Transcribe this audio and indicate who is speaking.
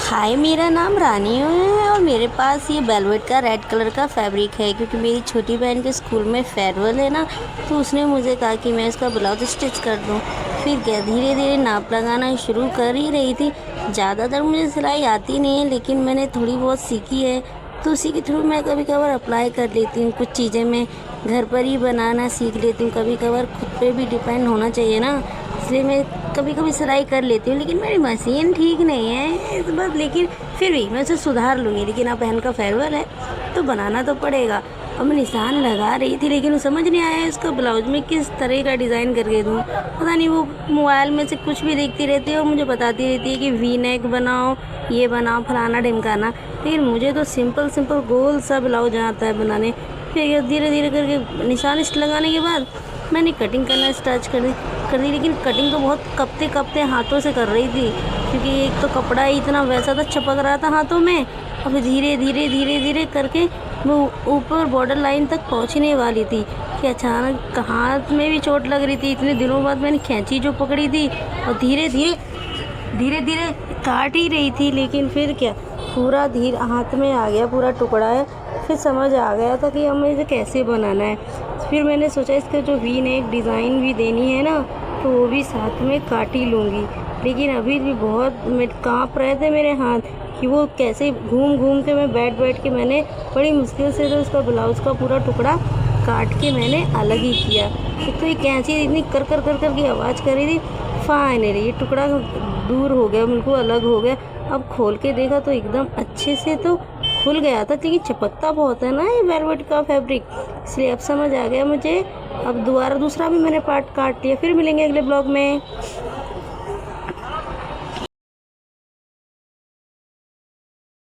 Speaker 1: हाय, मेरा नाम रानी है और मेरे पास ये वेलवेट का रेड कलर का फैब्रिक है क्योंकि मेरी छोटी बहन के स्कूल में फेयरवेल है ना। तो उसने मुझे कहा कि मैं इसका ब्लाउज स्टिच कर दूँ। फिर क्या धीरे धीरे नाप लगाना शुरू कर ही रही थी। ज़्यादातर मुझे सिलाई आती नहीं है लेकिन मैंने थोड़ी बहुत सीखी है, तो उसी के थ्रू मैं कभी कभार अप्लाई कर लेती हूँ। कुछ चीज़ें मैं घर पर ही बनाना सीख लेती हूँ, कभी कभार खुद पे भी डिपेंड होना चाहिए ना, इसलिए मैं कभी कभी सिलाई कर लेती हूँ। लेकिन मेरी मशीन ठीक नहीं है इस बार, लेकिन फिर भी मैं उसे सुधार लूँगी। लेकिन अब बहन का फेयरवेल है तो बनाना तो पड़ेगा। और मैं निशान लगा रही थी लेकिन समझ नहीं आया इसका ब्लाउज में किस तरह का डिज़ाइन करके दूँ। पता नहीं, वो मोबाइल में से कुछ भी देखती रहती है और मुझे बताती रहती है कि वी नेक बनाओ, ये बनाओ, फलाना ढिमकाना। लेकिन मुझे तो सिंपल सिंपल गोल सा ब्लाउज आता है बनाने। फिर धीरे धीरे करके निशान लगाने के बाद मैंने कटिंग करना स्टार्ट कर दी। लेकिन कटिंग तो बहुत कपते कपते हाथों से कर रही थी क्योंकि एक तो कपड़ा ही इतना वैसा था, चिपक रहा था हाथों में। और फिर धीरे धीरे धीरे धीरे करके मैं ऊपर बॉर्डर लाइन तक पहुंचने वाली थी कि अचानक हाथ में भी चोट लग रही थी। इतने दिनों बाद मैंने खैंची जो पकड़ी थी और धीरे धीरे धीरे काट ही रही थी। लेकिन फिर क्या, पूरा धीरे हाथ में आ गया, पूरा टुकड़ा है। फिर समझ आ गया था कि अब मुझे कैसे बनाना है। फिर मैंने सोचा इसका जो वी नेक डिज़ाइन भी देनी है ना, तो वो भी साथ में काट ही लूँगी। लेकिन अभी भी बहुत काँप रहे थे मेरे हाथ कि वो कैसे घूम घूम के मैं बैठ के मैंने बड़ी मुश्किल से तो उसका ब्लाउज़ का पूरा टुकड़ा काट के मैंने अलग ही किया। एक तो ये कैंची इतनी कर की आवाज़ कर रही थी। फाइनली ये टुकड़ा दूर हो गया, बिल्कुल अलग हो गया। अब खोल के देखा तो एकदम अच्छे से तो खुल गया था, लेकिन चिपकता बहुत है ना ये वेलवेट का फैब्रिक, इसलिए अब समझ आ गया मुझे। अब दोबारा दूसरा भी मैंने पार्ट काट लिया। फिर मिलेंगे अगले ब्लॉग में।